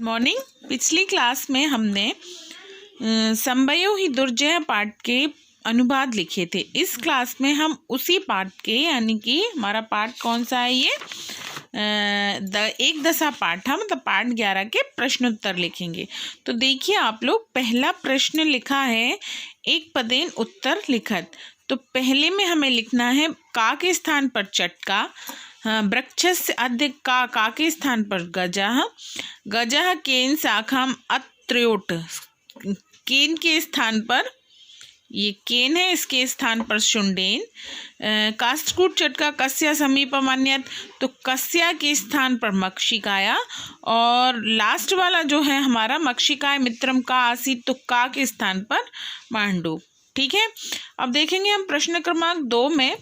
Morning. पिछली class में हमने संभयो ही दुर्जय पाठ के अनुवाद लिखे थे। इस क्लास में हम उसी पाठ के यानी कि हमारा पाठ कौन सा है, ये एक दशा पाठ है, मतलब पाठ 11 के प्रश्नोत्तर लिखेंगे। तो देखिए आप लोग, पहला प्रश्न लिखा है एक पदेन उत्तर लिखत। तो पहले में हमें लिखना है का के स्थान पर चटका, वृक्षस्य अद्य का के स्थान पर गजः, गजः केन शाखाम अत्र्योट, केन के स्थान पर ये केन है, इसके स्थान पर शुंडेन, काष्ठकूट चटका कस्या समीपमन्यत, तो कस्या के स्थान पर मक्षिकाया, और लास्ट वाला जो है हमारा मक्षिकाय मित्रम का आसीत, तो का के स्थान पर मांडू। ठीक है, अब देखेंगे हम प्रश्न क्रमांक 2 में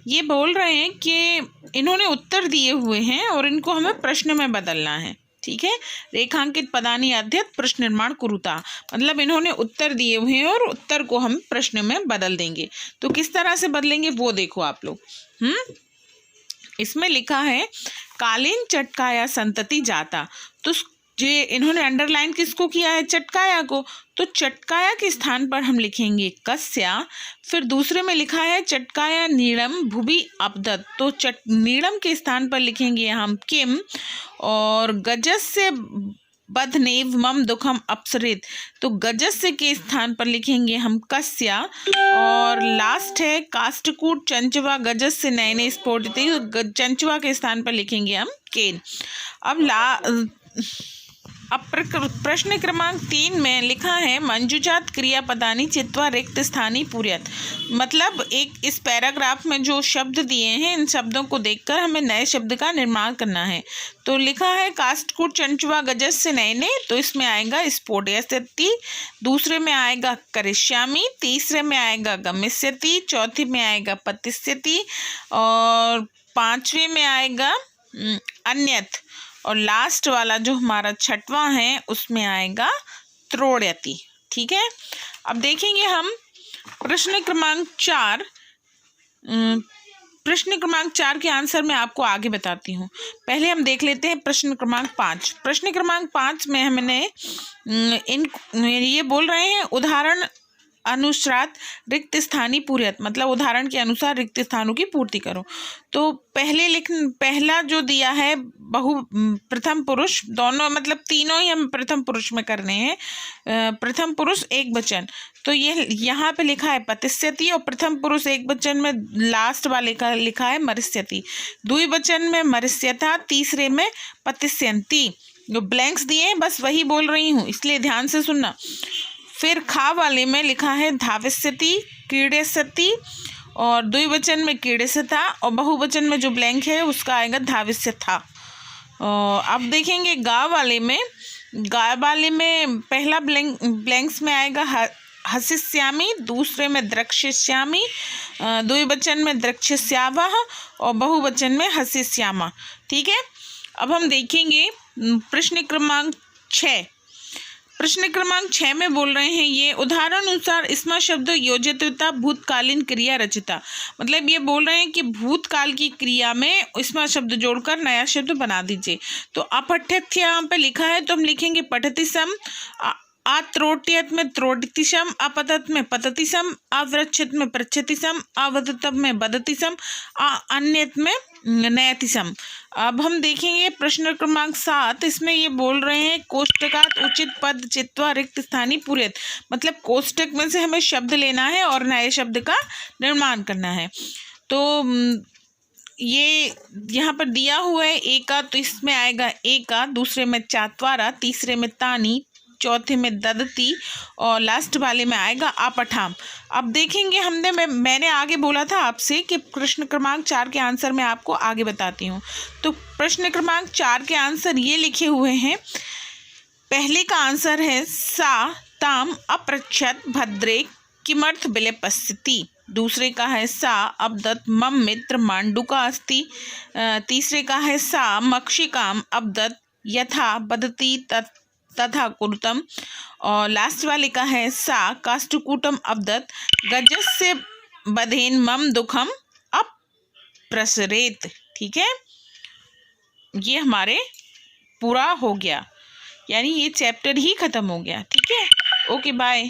ये बोल रहे हैं कि इन्होंने उत्तर दिए हुए हैं और इनको हमें प्रश्न में बदलना है। ठीक है, रेखांकित पदानी अध्यत प्रश्न निर्माण कुरुता, मतलब इन्होंने उत्तर दिए हुए हैं और उत्तर को हम प्रश्न में बदल देंगे। तो किस तरह से बदलेंगे वो देखो आप लोग। इसमें लिखा है कालीन चटकाया संतति जाता, तो ये इन्होंने अंडरलाइन किसको किया है, चटकाया को, तो चटकाया के स्थान पर हम लिखेंगे कस्या। फिर दूसरे में लिखा है चटकाया नीड़म भुवि अपदत, तो नीड़म के स्थान पर लिखेंगे हम किम, और गजस्य बधनेव मम दुखम अपसरित, तो गजस्य के स्थान पर लिखेंगे हम कस्या, और लास्ट है काष्ठकूट चंचवा गजस्य नयने स्फोटित, चंचवा के स्थान पर लिखेंगे हम केन। अब प्रश्न क्रमांक 3 में लिखा है मंजुजात क्रियापदानी चित्वा रिक्त स्थानी पूर्यत, मतलब एक इस पैराग्राफ में जो शब्द दिए हैं इन शब्दों को देखकर हमें नए शब्द का निर्माण करना है। तो लिखा है काष्ठकूट चंचवा गजस्य नयने, तो इसमें आएगा स्फोटयति, दूसरे में आएगा करिष्यामि, तीसरे में आएगा गमिष्यति, चौथे में आएगा पतिष्यति, और पांचवे में आएगा अन्यत, और लास्ट वाला जो हमारा छठवां है उसमें आएगा त्रोड़यति। ठीक है, अब देखेंगे हम प्रश्न क्रमांक 4। प्रश्न क्रमांक 4 के आंसर मैं आपको आगे बताती हूँ। पहले हम देख लेते हैं प्रश्न क्रमांक 5। प्रश्न क्रमांक 5 में हमने ये बोल रहे हैं उदाहरण अनुसार रिक्त स्थानी पूर्यत, मतलब उदाहरण के अनुसार रिक्त स्थानों की पूर्ति करो। तो पहला जो दिया है प्रथम पुरुष, दोनों मतलब तीनों ही हम प्रथम पुरुष में करने हैं। प्रथम पुरुष एक वचन, तो ये यहाँ पे लिखा है पतिष्यति, और प्रथम पुरुष एक वचन में लास्ट वाले का लिखा है मरिष्यति, द्विवचन में मरिष्यथा, तीसरे में पतिष्यन्ति। जो ब्लैंक्स दिए हैं बस वही बोल रही हूँ, इसलिए ध्यान से सुनना। फिर खा वाले में लिखा है धाविष्यति, क्रीडेष्यति, और द्विवचन में क्रीडेष्यथा, और बहुवचन में जो ब्लैंक है उसका आएगा धाविष्यथा। अब देखेंगे गा वाले में पहला ब्लैंक्स में आएगा हसिष्यामि, दूसरे में द्रक्ष्यस्यामि, द्विवचन में द्रक्ष्यस्यावः, और बहुवचन में हसिष्यामा। ठीक है, अब हम देखेंगे प्रश्न क्रमांक 6। प्रश्न क्रमांक 6 में बोल रहे हैं ये उदाहरण अनुसार इसमें शब्द योजितता भूतकालीन क्रिया रचिता, मतलब ये बोल रहे हैं कि भूतकाल की क्रिया में इसमें शब्द जोड़कर नया शब्द बना दीजिए। तो अपठ्यत यहाँ पे लिखा है, तो हम लिखेंगे पठति सम, अत्रोट्यत में त्रोटिति सम, अपतत में पतति सम, अवृक्षत में पृच्छति सम, अवदत में बदति सम, अन्यत में नयति सम। अब हम देखेंगे प्रश्न क्रमांक 7। इसमें ये बोल रहे हैं कोष्टकात उचित पद चित्वा रिक्त स्थानी पूर्यत, मतलब कोष्टक में से हमें शब्द लेना है और नए शब्द का निर्माण करना है। तो ये यहाँ पर दिया हुआ है एका, तो इसमें आएगा एका, दूसरे में चात्वारा, तीसरे में तानी, चौथे में ददती, और लास्ट वाले में आएगा अपठाम। अब देखेंगे मैंने आगे बोला था आपसे कि प्रश्न क्रमांक 4 के आंसर मैं आपको आगे बताती हूँ। तो प्रश्न क्रमांक 4 के आंसर ये लिखे हुए हैं। पहले का आंसर है सा ताम अपृच्छत भद्रे किमर्थ विलेपस्यति, दूसरे का है सा अबदत मम मित्र मांडुका अस्ति, तीसरे का है सा मक्षिकाम अबदत यथा बदती तथा कुरुतम, और लास्ट वाले का है सा काष्ठकूटम अबदत गजस्य बधेन मम दुखम अप्रसरेत। ठीक है, ये हमारे पूरा हो गया। यानी ये चैप्टर ही ख़त्म हो गया। ठीक है, ओके बाय।